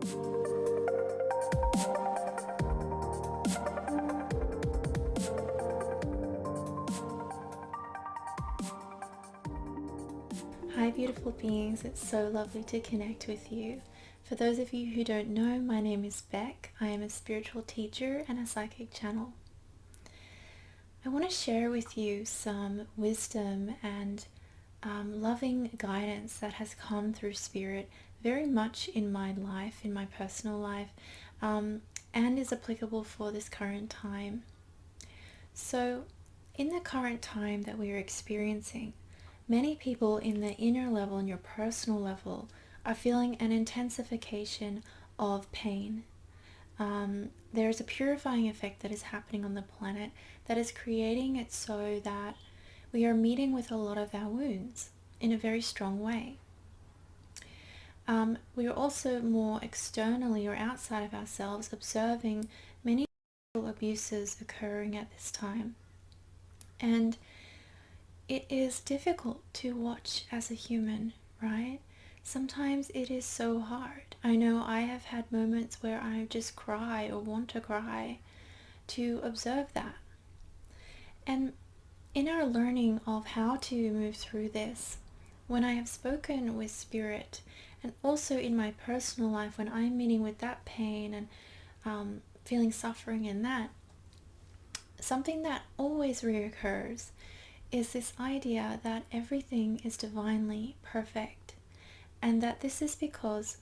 Hi beautiful beings, it's so lovely to connect with you. For those of you who don't know, my name is Becc. I am a spiritual teacher and a psychic channel. I want to share with you some wisdom and loving guidance that has come through spirit very much in my life, in my personal life, and is applicable for this current time. So in the current time that we are experiencing, many people in the inner level, in your personal level, are feeling an intensification of pain. There is a purifying effect that is happening on the planet that is creating it so that we are meeting with a lot of our wounds in a very strong way. We are also more externally or outside of ourselves observing many abuses occurring at this time. And it is difficult to watch as a human, right? Sometimes it is so hard. I know I have had moments where I just cry or want to cry to observe that. And in our learning of how to move through this, when I have spoken with spirit, and also in my personal life when I'm meeting with that pain and feeling suffering in that, something that always reoccurs is this idea that everything is divinely perfect, and that this is because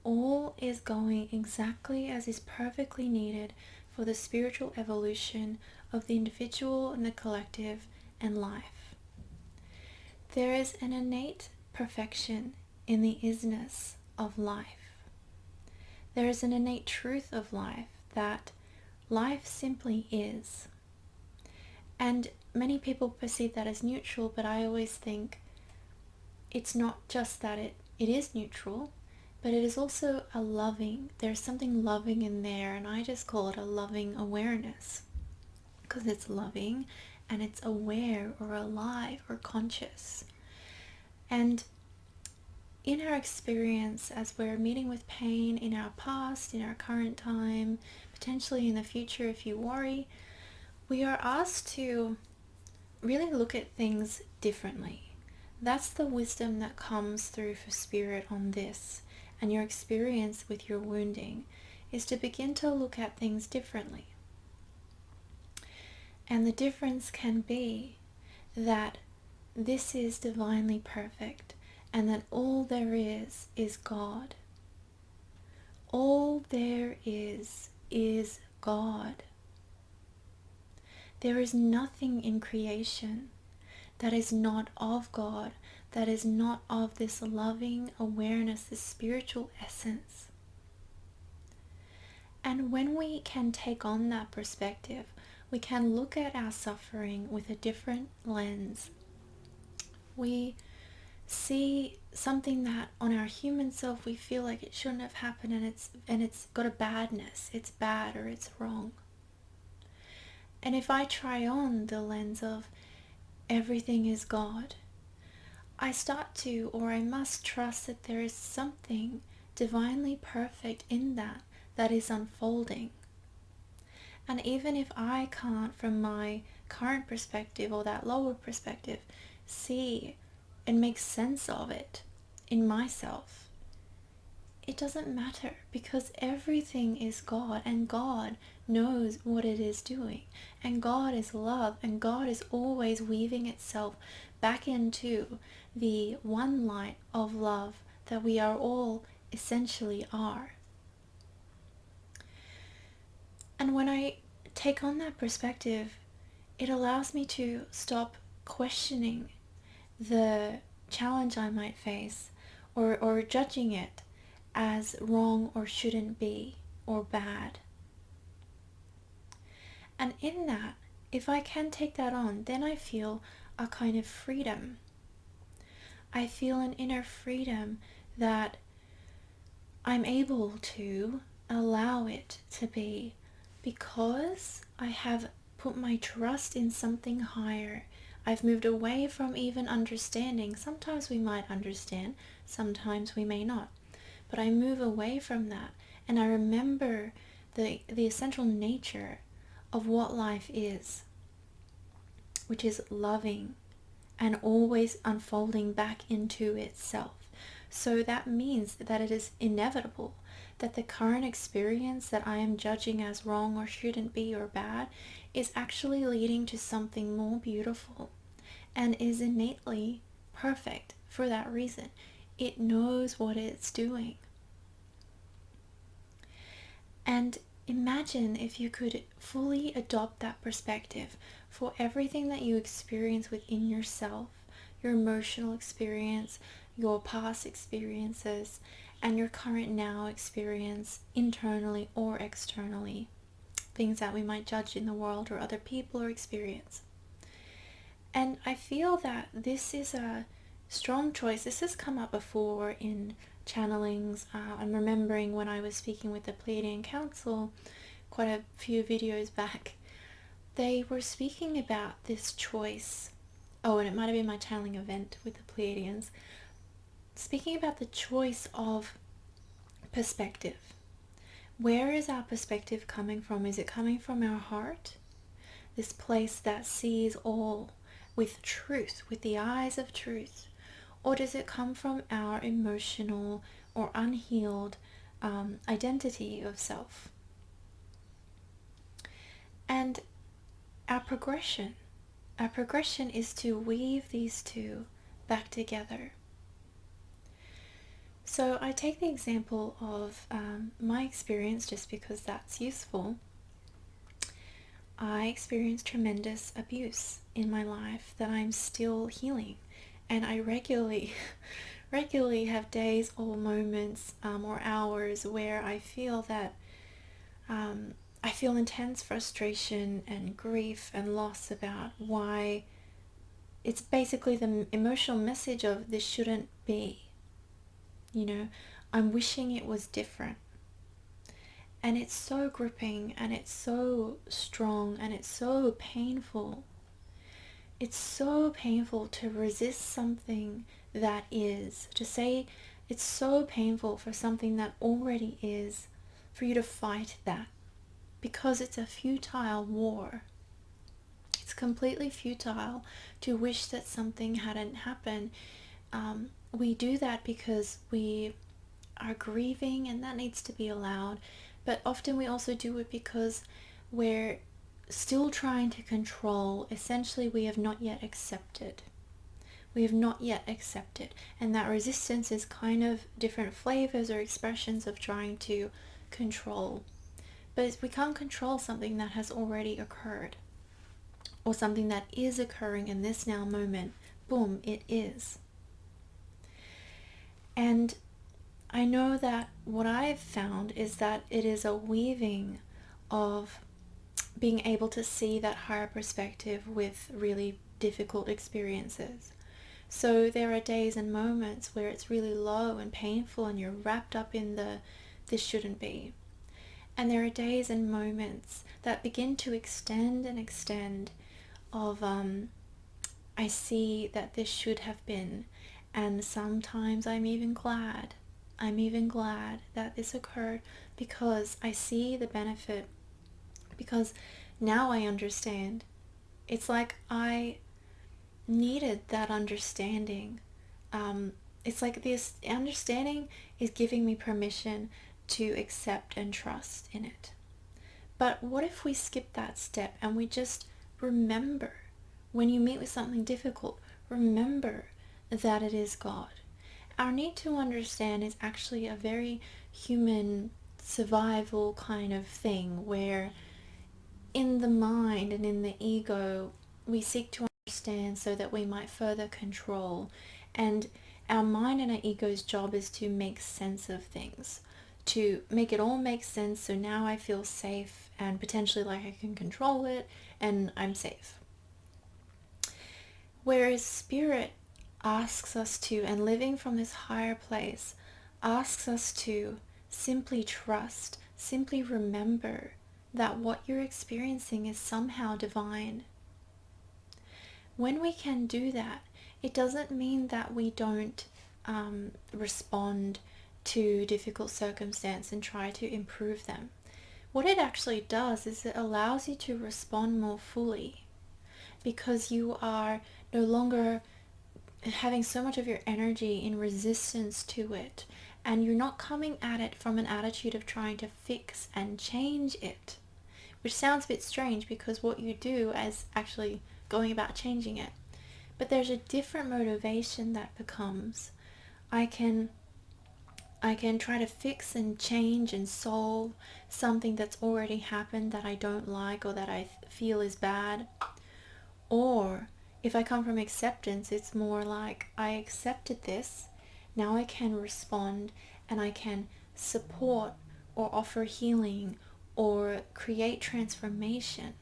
all is going exactly as is perfectly needed for the spiritual evolution of the individual and the collective and life. There is an innate perfection in the isness of life. There is an innate truth of life that life simply is. And many people perceive that as neutral, but I always think it's not just that it is neutral, but it is also a loving, there's something loving in there, and I just call it a loving awareness, because it's loving and it's aware or alive or conscious. And in our experience, as we're meeting with pain in our past, in our current time, potentially in the future if you worry, we are asked to really look at things differently. That's the wisdom that comes through for spirit on this, and your experience with your wounding is to begin to look at things differently. And the difference can be that this is divinely perfect, and that all there is God. All there is God. There is nothing in creation that is not of God, that is not of this loving awareness, this spiritual essence. And when we can take on that perspective, we can look at our suffering with a different lens. We see something that on our human self we feel like it shouldn't have happened, and it's got a badness, it's bad or it's wrong. And if I try on the lens of everything is God, I start to, or I must trust that there is something divinely perfect in that is unfolding. And even if I can't, from my current perspective or that lower perspective, see and make sense of it in myself, it doesn't matter, because everything is God, and God knows what it is doing, and God is love, and God is always weaving itself back into the one light of love that we are all essentially are. And when I take on that perspective, it allows me to stop questioning the challenge I might face, or judging it as wrong or shouldn't be or bad. And in that, if I can take that on, then I feel a kind of freedom. I feel an inner freedom that I'm able to allow it to be, because I have put my trust in something higher. I've moved away from even understanding. Sometimes we might understand, sometimes we may not. but I move away from that and I remember the essential nature of what life is, which is loving and always unfolding back into itself. So that means that it is inevitable that the current experience that I am judging as wrong or shouldn't be or bad is actually leading to something more beautiful and is innately perfect for that reason. It knows what it's doing. And imagine if you could fully adopt that perspective for everything that you experience within yourself, your emotional experience, your past experiences, and your current now experience internally or externally, things that we might judge in the world or other people or experience. And I feel that this is a strong choice. This has come up before in channelings. I'm remembering when I was speaking with the Pleiadian Council quite a few videos back, they were speaking about this choice. Oh, and it might have been my channeling event with the Pleiadians, speaking about the choice of perspective. Where is our perspective coming from? Is it coming from our heart? This place that sees all with truth, with the eyes of truth? Or does it come from our emotional or unhealed identity of self? And our progression is to weave these two back together. So I take the example of my experience just because that's useful. I experienced tremendous abuse in my life that I'm still healing, and I regularly have days or moments or hours where I feel that I feel intense frustration and grief and loss about why. It's basically the emotional message of this shouldn't be. I'm wishing it was different. And it's so gripping and it's so strong and it's so painful. It's so painful to resist something that is. To say it's so painful for something that already is, for you to fight that. Because it's a futile war. It's completely futile to wish that something hadn't happened. We do that because we are grieving, and that needs to be allowed. But often we also do it because we're still trying to control. Essentially, we have not yet accepted. We have not yet accepted. And that resistance is kind of different flavors or expressions of trying to control. But we can't control something that has already occurred, or something that is occurring in this now moment. Boom, it is. And I know that what I've found is that it is a weaving of being able to see that higher perspective with really difficult experiences. So there are days and moments where it's really low and painful and you're wrapped up in the this shouldn't be. And there are days and moments that begin to extend and extend of I see that this should have been. And sometimes I'm even glad that this occurred, because I see the benefit, because now I understand. It's like I needed that understanding. It's like this understanding is giving me permission to accept and trust in it. But what if we skip that step and we just remember, when you meet with something difficult, remember that it is God. Our need to understand is actually a very human survival kind of thing, where in the mind and in the ego we seek to understand so that we might further control. And our mind and our ego's job is to make sense of things, to make it all make sense, so now I feel safe and potentially like I can control it and I'm safe. Whereas spirit asks us to, and living from this higher place, asks us to simply trust, simply remember that what you're experiencing is somehow divine. When we can do that, it doesn't mean that we don't respond to difficult circumstance and try to improve them. What it actually does is it allows you to respond more fully, because you are no longer having so much of your energy in resistance to it, and you're not coming at it from an attitude of trying to fix and change it, which sounds a bit strange because what you do is actually going about changing it. But there's a different motivation that becomes, I can try to fix and change and solve something that's already happened that I don't like or that I feel is bad. Or if I come from acceptance, it's more like, I accepted this, now I can respond and I can support or offer healing or create transformation.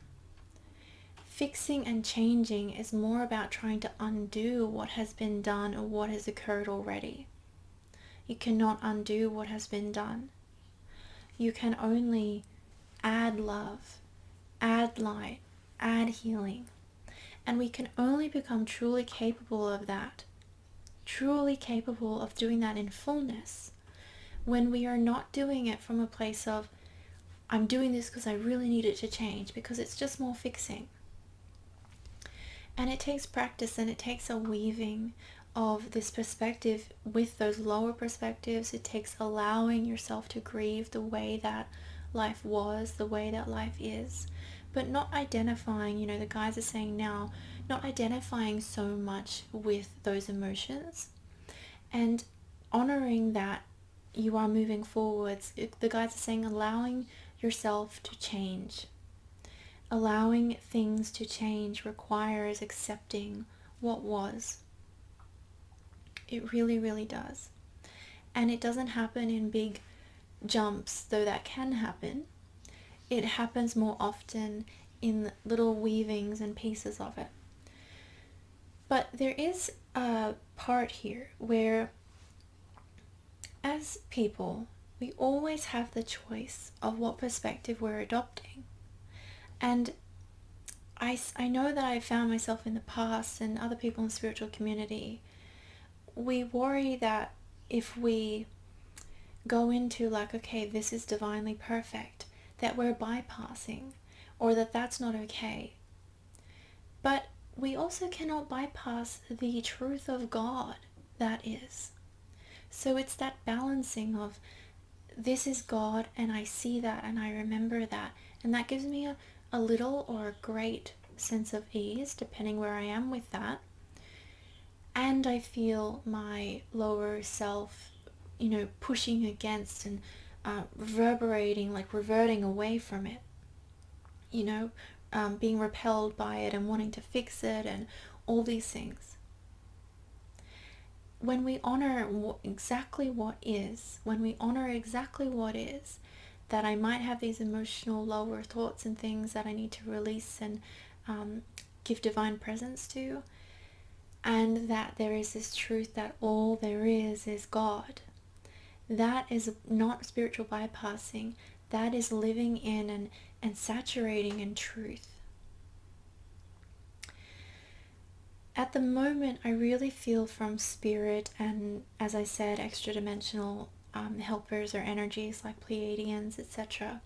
Fixing and changing is more about trying to undo what has been done or what has occurred already. You cannot undo what has been done. You can only add love, add light, add healing. And we can only become truly capable of that, truly capable of doing that in fullness, when we are not doing it from a place of, I'm doing this because I really need it to change, because it's just more fixing. And it takes practice, and it takes a weaving of this perspective with those lower perspectives. It takes allowing yourself to grieve the way that life was, the way that life is, but not identifying, the guys are saying now, not identifying so much with those emotions, and honoring that you are moving forwards. The guys are saying allowing yourself to change. Allowing things to change requires accepting what was. It really, really does. And it doesn't happen in big jumps, though that can happen. It happens more often in little weavings and pieces of it. But there is a part here where, as people, we always have the choice of what perspective we're adopting. And I know that I found myself in the past, and other people in the spiritual community, we worry that if we go into like, okay, this is divinely perfect, that we're bypassing, or that that's not okay. But we also cannot bypass the truth of God that is. So it's that balancing of, this is God and I see that and I remember that, and that gives me a little or a great sense of ease depending where I am with that. And I feel my lower self, pushing against and reverberating, like reverting away from it, being repelled by it and wanting to fix it and all these things. When we honor exactly what is, that I might have these emotional lower thoughts and things that I need to release and give divine presence to, and that there is this truth that all there is God. That is not spiritual bypassing. That is living in and saturating in truth. At the moment, I really feel from spirit and, as I said, extra-dimensional helpers or energies like Pleiadians, etc.,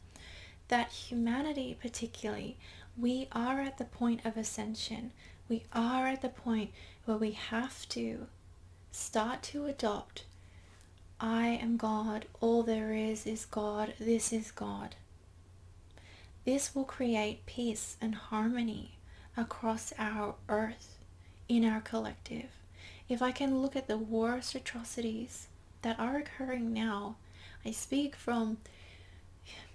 that humanity particularly, we are at the point of ascension. We are at the point where we have to start to adopt, I am God, all there is God, this is God. This will create peace and harmony across our earth, in our collective. If I can look at the worst atrocities that are occurring now, I speak from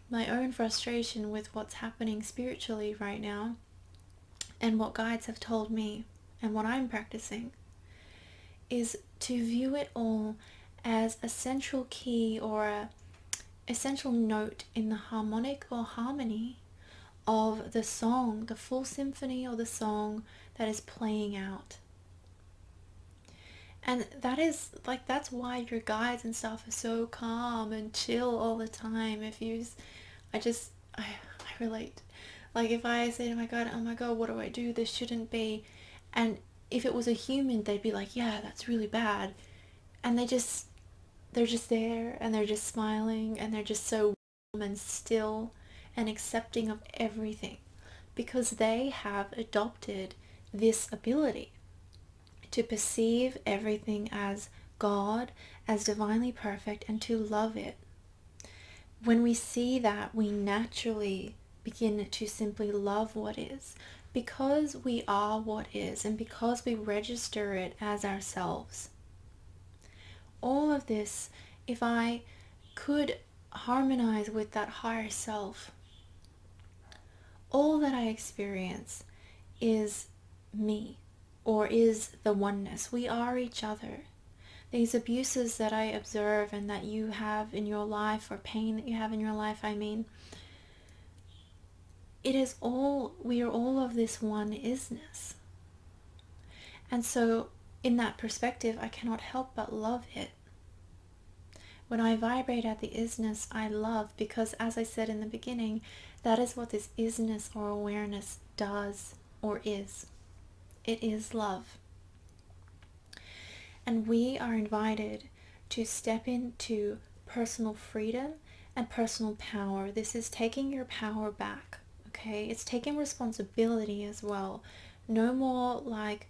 my own frustration with what's happening spiritually right now, and what guides have told me, and what I'm practicing, is to view it all as a central key or a essential note in the harmonic or harmony of the song, the full symphony or the song that is playing out. And that is like, that's why your guides and stuff are so calm and chill all the time. I relate. Like if I say to my God, oh my God, what do I do? This shouldn't be. And if it was a human, they'd be like, yeah, that's really bad. And they just they're just there and they're just smiling and they're just so warm and still and accepting of everything, because they have adopted this ability to perceive everything as God, as divinely perfect, and to love it. When we see that, we naturally begin to simply love what is, because we are what is and because we register it as ourselves. All of this, if I could harmonize with that higher self, all that I experience is me, or is the oneness. We are each other. These abuses that I observe and that you have in your life, or pain that you have in your life, I mean, it is all, we are all of this one isness. And so in that perspective, I cannot help but love it. When I vibrate at the isness, I love, because as I said in the beginning, that is what this isness or awareness does or is. It is love. And we are invited to step into personal freedom and personal power. This is taking your power back, okay? It's taking responsibility as well. No more like,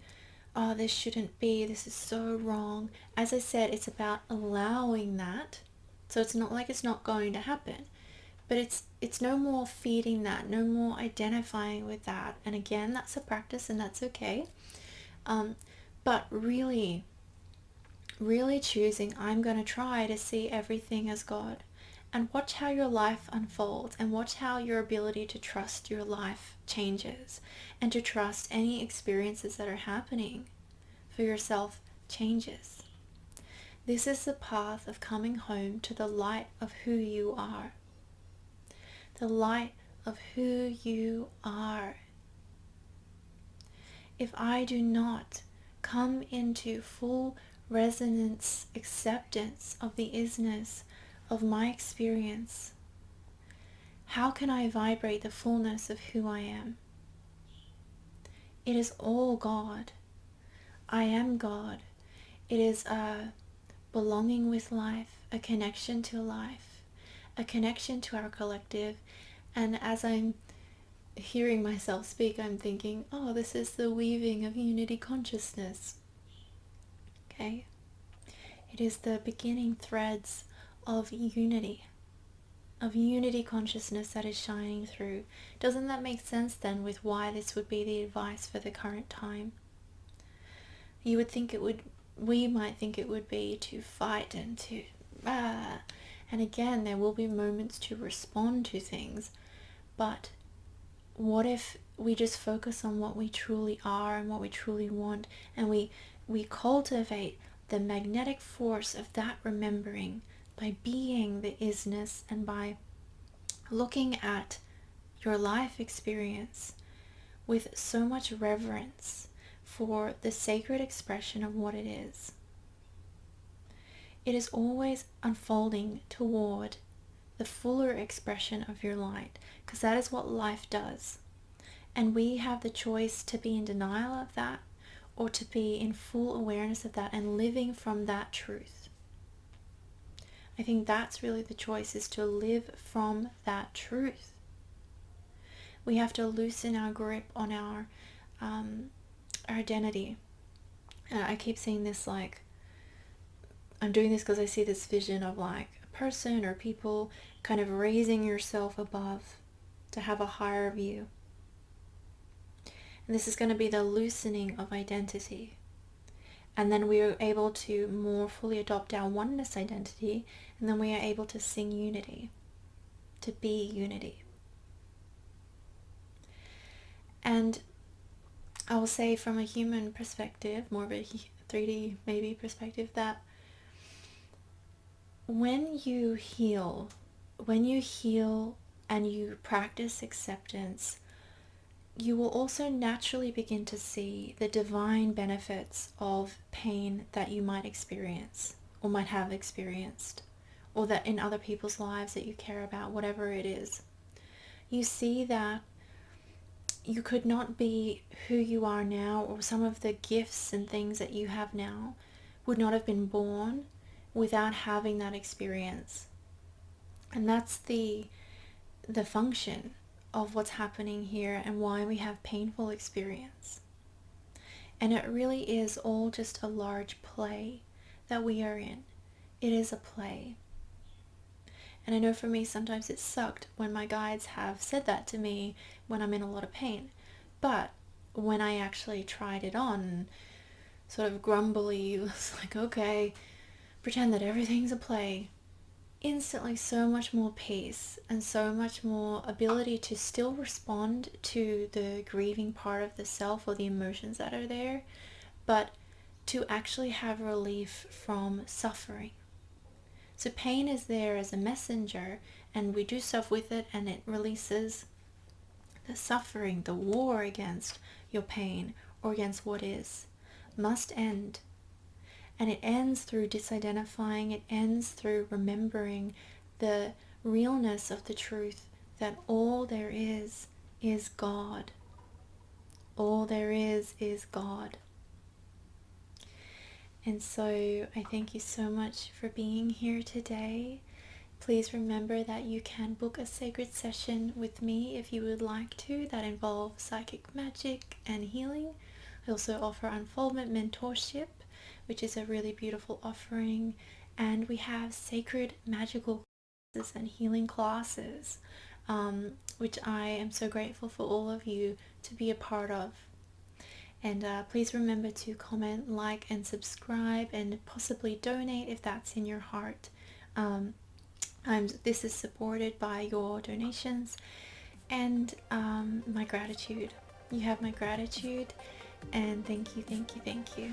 oh, this shouldn't be, this is so wrong. As I said, it's about allowing that. So it's not like it's not going to happen. But it's no more feeding that, no more identifying with that. And again, that's a practice and that's okay. But really choosing, I'm going to try to see everything as God, and watch how your life unfolds, and watch how your ability to trust your life changes, and to trust any experiences that are happening for yourself changes. This is the path of coming home to the light of who you are. The light of who you are. If I do not come into full resonance, acceptance of the isness of my experience, how can I vibrate the fullness of who I am? It is all God. I am God. It is a belonging with life, a connection to life, a connection to our collective. And as I'm hearing myself speak, I'm thinking, oh, this is the weaving of unity consciousness. Okay? It is the beginning threads of unity consciousness that is shining through. Doesn't that make sense then with why this would be the advice for the current time? You would think it would, we might think it would be to fight and to, and again, there will be moments to respond to things, but what if we just focus on what we truly are and what we truly want, and we cultivate the magnetic force of that remembering by being the isness, and by looking at your life experience with so much reverence for the sacred expression of what it is. It is always unfolding toward the fuller expression of your light, because that is what life does. And we have the choice to be in denial of that, or to be in full awareness of that and living from that truth. I think that's really the choice, is to live from that truth. We have to loosen our grip on our identity. And I keep seeing this, like, I'm doing this because I see this vision of like a person or people kind of raising yourself above to have a higher view. And this is going to be the loosening of identity. And then we are able to more fully adopt our oneness identity, and then we are able to sing unity, to be unity. And I will say, from a human perspective, more of a 3D maybe perspective, that when you heal and you practice acceptance, you will also naturally begin to see the divine benefits of pain that you might experience or might have experienced, or that in other people's lives that you care about, whatever it is. You see that you could not be who you are now, or some of the gifts and things that you have now would not have been born without having that experience. And that's the function of what's happening here and why we have painful experience. And it really is all just a large play that we are in. It is a play. And I know for me sometimes it sucked when my guides have said that to me when I'm in a lot of pain. But when I actually tried it on, sort of grumbly, was like, okay, pretend that everything's a play. Instantly so much more peace and so much more ability to still respond to the grieving part of the self or the emotions that are there, but to actually have relief from suffering. So pain is there as a messenger, and we do stuff with it and it releases the suffering. The war against your pain or against what is must end. And it ends through disidentifying, it ends through remembering the realness of the truth that all there is God. All there is God. And so I thank you so much for being here today. Please remember that you can book a sacred session with me if you would like to that involves psychic magic and healing. I also offer unfoldment mentorship, which is a really beautiful offering, and we have sacred magical classes and healing classes, which I am so grateful for all of you to be a part of. And please remember to comment, like, and subscribe, and possibly donate if that's in your heart. This is supported by your donations and my gratitude. You have my gratitude, and thank you, thank you, thank you.